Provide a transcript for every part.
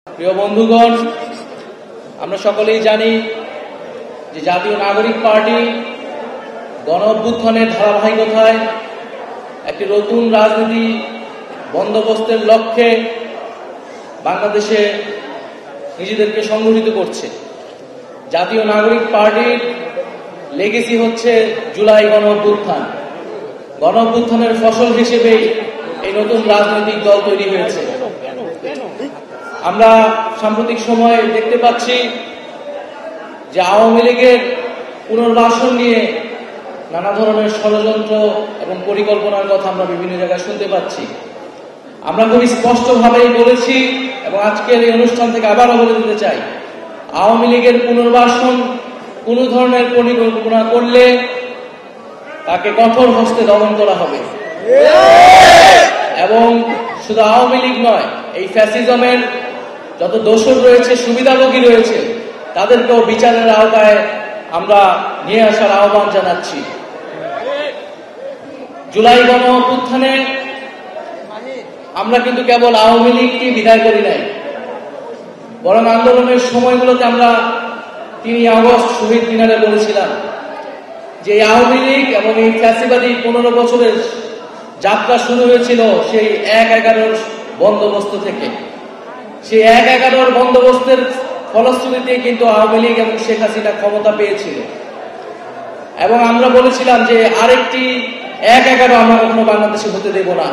প্রিয় বন্ধুগণ, আমরা সকলেই জানি যে জাতীয় নাগরিক পার্টি গণ অভ্যুত্থানের ধারাবাহিকতায় একটি নতুন রাজনীতি বন্দোবস্তের লক্ষ্যে বাংলাদেশে নিজেদেরকে সংগঠিত করছে। জাতীয় নাগরিক পার্টির লেগেসি হচ্ছে জুলাই গণ অভ্যুত্থান। গণ অভ্যুত্থানের ফসল হিসেবেই এই নতুন রাজনৈতিক দল তৈরি হয়েছে। আমরা সাম্প্রতিক সময়ে দেখতে পাচ্ছি যে আওয়ামী লীগের পুনর্বাসন নিয়ে নানা ধরনের ষড়যন্ত্র এবং পরিকল্পনার কথা আমরা বিভিন্ন জায়গায় শুনতে পাচ্ছি। আমরা খুবই স্পষ্টভাবেই বলেছি এবং আজকের এই অনুষ্ঠান থেকে আবারও বলে দিতে চাই, আওয়ামী লীগের পুনর্বাসন কোন ধরনের পরিকল্পনা করলে তাকে কঠোর হস্তে দমন করা হবে। এবং শুধু আওয়ামী লীগ নয়, এই ফ্যাসিজমের যত দোষর রয়েছে, সুবিধাভোগী রয়েছে, তাদেরকেও বিচারের আওতায় আমরা নিয়ে আসার আহ্বান জানাচ্ছি। জুলাই গণ অভ্যুত্থানে আমরা কিন্তু কেবল আওয়ামী লীগকে বিদায় করি নাই, বরং আন্দোলনের সময়গুলোতে আমরা 3 আগস্ট শহীদ মিনারে বলেছিলাম যে আওয়ামী লীগ এবং এই ফ্যাসিবাদী 15 বছরের যাত্রা শুরু হয়েছিল সেই 1/11 বন্দোবস্ত থেকে। সেই 1/11 বন্দোবস্তের ফলশ্রুতিতে কিন্তু আওয়ামী লীগ এবং শেখ হাসিনা ক্ষমতা পেয়েছিল এবং আমরা বলেছিলাম যে আরেকটি 1/11 আমরা কখনো বাংলাদেশে হতে দেব না।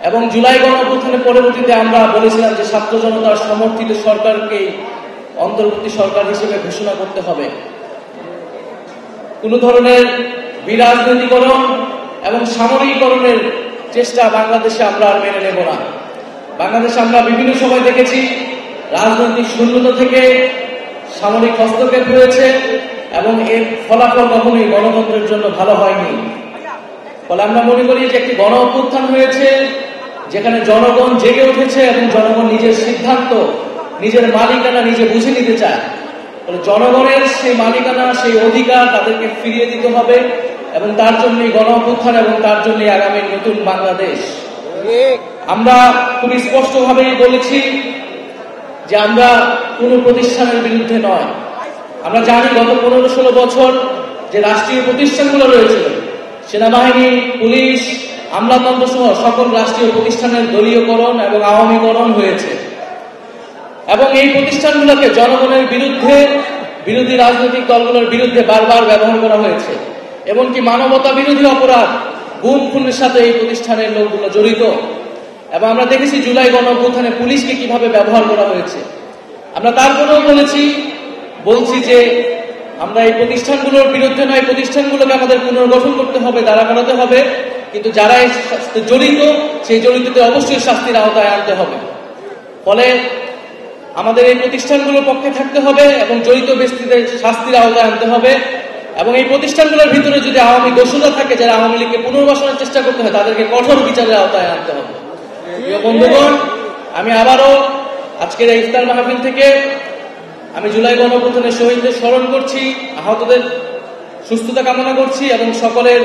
এবং জুলাই গণ অভ্যুত্থানের পরবর্তীতে আমরা বলেছিলাম যে ছাত্র জনতার সমর্থিত সরকারকে অন্তর্বর্তী সরকার হিসেবে ঘোষণা করতে হবে। কোন ধরনের বিরাজনীতিকরণ এবং সামরিকীকরণের চেষ্টা বাংলাদেশে আমরা আর মেনে নেব না। বাংলাদেশে আমরা বিভিন্ন সময় দেখেছি রাজনৈতিক শূন্যতা থেকে সামরিক হস্তক্ষেপ হয়েছে এবং এর ফলাফল কখনোই গণতন্ত্রের জন্য ভালো হয়নি। ফলে আমরা মনে করি যে একটি গণ অভ্যুত্থান হয়েছে যেখানে জনগণ জেগে উঠেছে এবং জনগণ নিজের সিদ্ধান্ত, নিজের মালিকানা নিজে বুঝে নিতে চায়। ফলে জনগণের সেই মালিকানা, সেই অধিকার তাদেরকে ফিরিয়ে দিতে হবে এবং তার জন্যই গণ অভ্যুত্থান এবং তার জন্যই আগামী নতুন বাংলাদেশ। আমরা খুবই স্পষ্টভাবেই বলেছি যে আমরা কোন প্রতিষ্ঠানের বিরুদ্ধে নয়। আমরা জানি গত 15-16 বছর যে রাষ্ট্রীয় প্রতিষ্ঠানগুলো রয়েছিল, সেনাবাহিনী, পুলিশ, আমলাতন্ত্র সহ সকল রাষ্ট্রীয় প্রতিষ্ঠানের দলীয়করণ এবং আওয়ামীকরণ হয়েছে এবং এই প্রতিষ্ঠানগুলোকে জনগণের বিরুদ্ধে, বিরোধী রাজনৈতিক দলগুলোর বিরুদ্ধে বারবার ব্যবহার করা হয়েছে। এমনকি মানবতা বিরোধী অপরাধ, গুম খুনের সাথে এই প্রতিষ্ঠানের লোকগুলো জড়িত। এবং আমরা দেখেছি জুলাই গণ অভ্যুত্থানে পুলিশকে কিভাবে ব্যবহার করা হয়েছে। আমরা তারপরেও বলছি যে আমরা এই প্রতিষ্ঠানগুলোর বিরুদ্ধে নয়, প্রতিষ্ঠানগুলোকে আমাদের পুনর্গঠন করতে হবে, দাঁড়া করাতে হবে, কিন্তু যারা এই জড়িত সেই জড়িতদের অবশ্যই শাস্তির আওতায় আনতে হবে। ফলে আমাদের এই প্রতিষ্ঠানগুলোর পক্ষে থাকতে হবে এবং জড়িত ব্যক্তিদের শাস্তির আওতায় আনতে হবে এবং এই প্রতিষ্ঠানগুলোর ভিতরে যদি আওয়ামী দোষরা থাকে, যারা আওয়ামী লীগকে পুনর্বাসনের চেষ্টা করতে হয়, তাদেরকে কঠোর বিচারের আওতায় আনতে হবে। প্রিয় বন্ধুগণ, আমি আবারও আজকের এই ইফতার মাহফিল থেকে আমি জুলাই গণ অভ্যুত্থানের শহীদদের স্মরণ করছি, আহতদের সুস্থতা কামনা করছি এবং সকলের